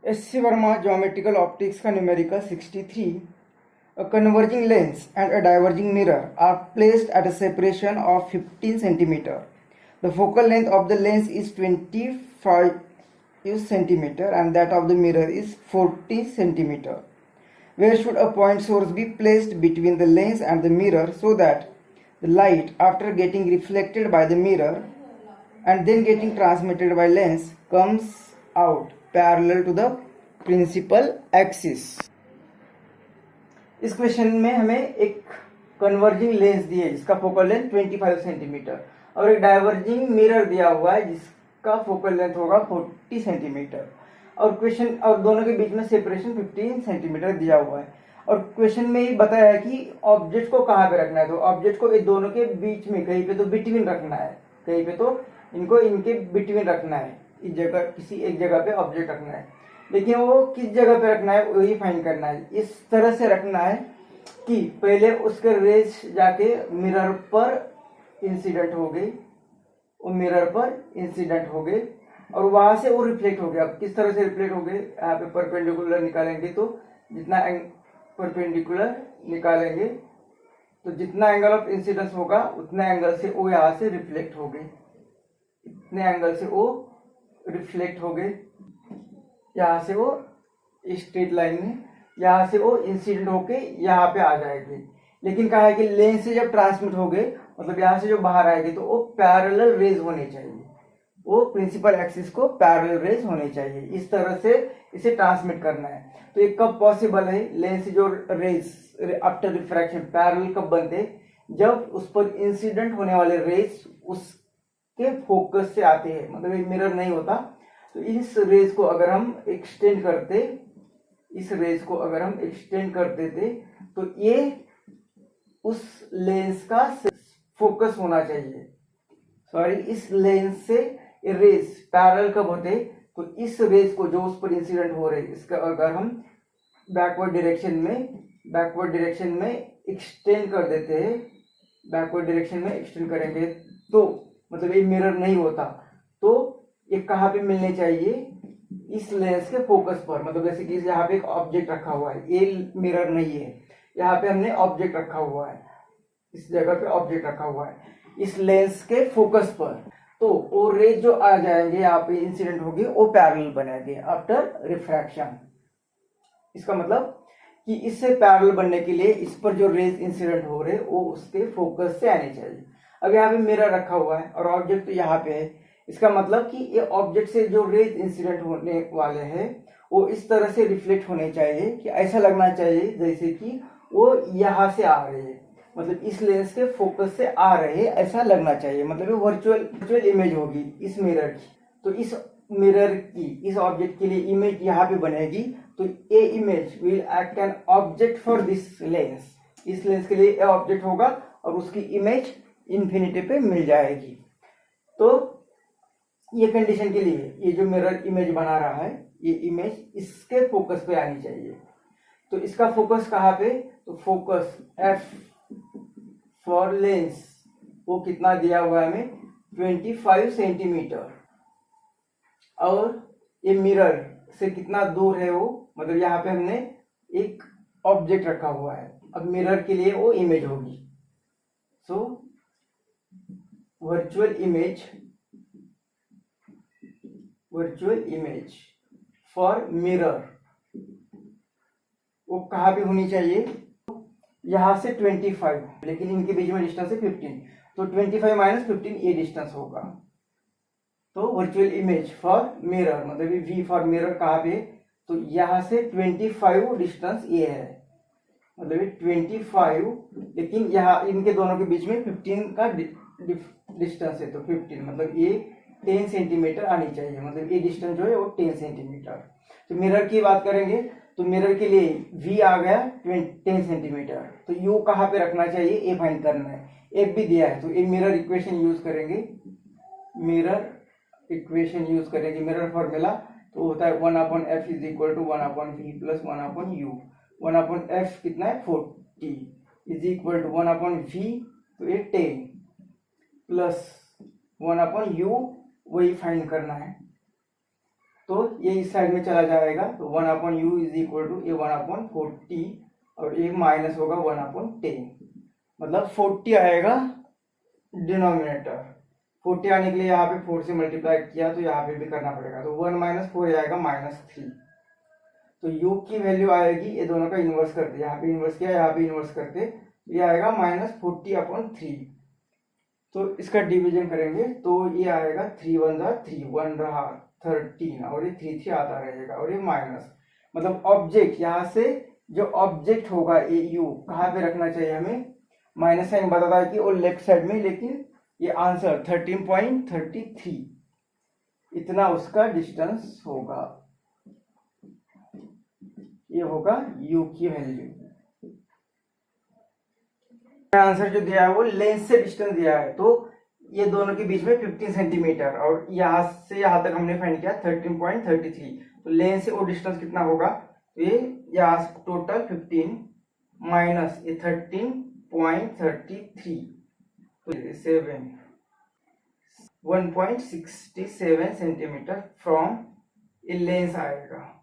S.C. Verma, Geometrical Optics का numerical 63. A converging lens and a diverging mirror are placed at a separation of 15 centimeter. The focal length of the lens is 25 centimeter and that of the mirror is 40 centimeter. Where should a point source be placed between the lens and the mirror so that the light, after getting reflected by the mirror and then getting transmitted by lens, comes out parallel to the principal axis? इस question में हमें एक converging lens दी है जिसका focal length 25 centimetre और एक diverging mirror दिया हुआ है जिसका फोकल लेंथ होगा 40 सेंटीमीटर और क्वेश्चन और दोनों के बीच में सेपरेशन 15 सेंटीमीटर दिया हुआ है और क्वेश्चन में ही बताया है कि ऑब्जेक्ट को कहाँ पे रखना है। तो ऑब्जेक्ट को इन दोनों के बीच में कहीं पे तो बिटवीन रखना है, कहीं पे तो इनको इनके बिटवीन रखना है, इस जगह किसी एक जगह पे ऑब्जेक्ट रखना है, लेकिन वो किस जगह पे रखना है वही फाइंड करना है। इस तरह से रखना है कि पहले उसके रेज जाके मिरर पर इंसिडेंट हो गई, वो मिरर पर इंसिडेंट हो गए और वहां से वो रिफ्लेक्ट हो गया। अब किस तरह से रिफ्लेक्ट हो गए, यहाँ पे परपेंडिकुलर निकालेंगे तो जितना परपेंडिकुलर निकालेंगे तो जितना एंगल ऑफ इंसिडेंस होगा उतने एंगल से वो यहाँ से रिफ्लेक्ट हो गए, इतने एंगल से वो रिफ्लेक्ट हो गए, यहाँ से वो स्ट्रेट लाइन में यहाँ से वो इंसिडेंट होके यहाँ पे आ जाएगी। लेकिन कहा है कि लेंस से जब ट्रांसमिट हो गए मतलब यहाँ से जो बाहर आएगी तो वो पैरेलल रेज होने चाहिए, वो प्रिंसिपल एक्सिस को पैरेलल रेज होने चाहिए। इस तरह से इसे ट्रांसमिट करना है। तो ये कब पॉसिबल है, लेंस से जो रेज आफ्टर रिफ्रैक्शन पैरेलल कब बनते, जब उस पर इंसिडेंट होने वाले रेज उसके फोकस से आते हैं, मतलब एक मिरर नहीं होता। तो इस रेज को अगर हम एक्सटेंड करते, इस रेज को अगर हम एक्सटेंड कर देते तो ये उस लेंस का फोकस होना चाहिए। सॉरी, इस लेंस से रेज पैरेलल कब होते, तो इस रेज को जो उस पर इंसिडेंट हो रहे इसका अगर हम बैकवर्ड डायरेक्शन में एक्सटेंड कर देते हैं, बैकवर्ड डायरेक्शन में एक्सटेंड करेंगे तो मतलब ये मिरर नहीं होता। तो ये कहाँ पे मिलने चाहिए, इस लेंस के फोकस पर। मतलब जैसे कि यहाँ पे एक ऑब्जेक्ट रखा हुआ है, ये मिरर नहीं है, यहाँ पे हमने ऑब्जेक्ट रखा हुआ है, इस जगह पे ऑब्जेक्ट रखा हुआ है इस लेंस के फोकस पर। तो वो रेज जो आ जाएंगे यहाँ पे इंसिडेंट होगी वो पैरेलल बनेंगे आफ्टर रिफ्रैक्शन। इसका मतलब कि इससे पैरेलल बनने के लिए इस पर जो रेज इंसिडेंट हो रहे वो उसके फोकस से आने चाहिए। अब यहाँ पे मिरर रखा हुआ है और ऑब्जेक्ट तो यहाँ पे है, इसका मतलब कि ये ऑब्जेक्ट से जो रेज इंसिडेंट होने वाले हैं वो इस तरह से रिफ्लेक्ट होने चाहिए कि ऐसा लगना चाहिए जैसे कि वो यहाँ से आ रहे हैं, मतलब इस लेंस के फोकस से आ रहे हैं ऐसा लगना चाहिए। मतलब ये वर्चुअल इमेज होगी इस मिरर की। तो इस मिरर की, इस ऑब्जेक्ट के लिए इमेज यहाँ पे बनेगी। तो ये image will act an object for this lens, इस लेंस के लिए ऑब्जेक्ट होगा और उसकी इमेज इन्फिनिटी पे मिल जाएगी। तो ये कंडीशन के लिए ये जो मिरर इमेज बना रहा है ये इमेज इसके फोकस पे आनी चाहिए। तो इसका फोकस कहाँ पे, तो फोकस एफ फॉर लेंस वो कितना दिया हुआ है हमें 25 सेंटीमीटर और ये मिरर से कितना दूर है वो, मतलब यहाँ पे हमने एक ऑब्जेक्ट रखा हुआ है। अब मिरर के लिए वो इमेज होगी। So virtual image for mirror वो कहाँ पे होनी चाहिए, यहाँ से 25, लेकिन इनके बीच में डिस्टेंस है 15, तो 25 माइनस 15 ये डिस्टेंस होगा। तो वर्चुअल इमेज फॉर मिरर मतलब वी फॉर मिरर कहाँ पे, तो यहाँ से 25 डिस्टेंस ये है, मतलब 25, लेकिन यहाँ इनके दोनों के बीच में 15 का डिस्टेंस है। तो 15 मतलब ये 10 सेंटीमीटर आनी चाहिए, मतलब ये डिस्टेंस जो है वो 10 सेंटीमीटर। तो मिरर की बात करेंगे तो मिरर के लिए v आ गया 10 सेंटीमीटर। तो u कहाँ पे रखना चाहिए ये फाइंड करना है। f भी दिया है तो ये मिरर इक्वेशन यूज करेंगे, मिरर फॉर्मूला तो होता है 1/f is equal to 1/v plus 1/u। 1/f कितना है 40 इज इक्वल टू 1/v तो ये 10 प्लस 1/u वही फाइंड करना है। तो ये इस साइड में चला जाएगा, तो 1/u इज इक्वल टू ये 1/40 और ये माइनस होगा 1/10, मतलब 40 आएगा डिनोमिनेटर। 40 आने के लिए यहाँ पे 4 से मल्टीप्लाई किया तो यहाँ पे भी करना पड़ेगा, तो 1 - 4 आएगा -3। तो u की वैल्यू आएगी, ये दोनों का इन्वर्स करते, यहाँ पे इन्वर्स किया यहाँ पे इन्वर्स करते, ये आएगा -40/3। तो इसका डिवीजन करेंगे तो ये आएगा 3 × 1 = 3, 1 रहा 13 और ये 3 3 आता रहेगा और ये माइनस, मतलब ऑब्जेक्ट यहाँ से जो ऑब्जेक्ट होगा ये u कहाँ पे रखना चाहिए हमें, माइनस साइन बताता है कि वो लेफ्ट साइड में, लेकिन ये आंसर 13.33 इतना उसका डिस्टेंस होगा। ये होगा u की वैल्यू। आंसर जो दिया है वो लेंस से डिस्टेंस दिया है, तो ये दोनों के बीच में 15 सेंटीमीटर और यहाँ से यहाँ तक हमने फाइंड किया 13.33, तो लेंस से वो डिस्टेंस कितना होगा, तो ये यहाँ टोटल 15 माइनस ये 13.33, तो 1.67 सेंटीमीटर फ्रॉम ये लेंस आएगा।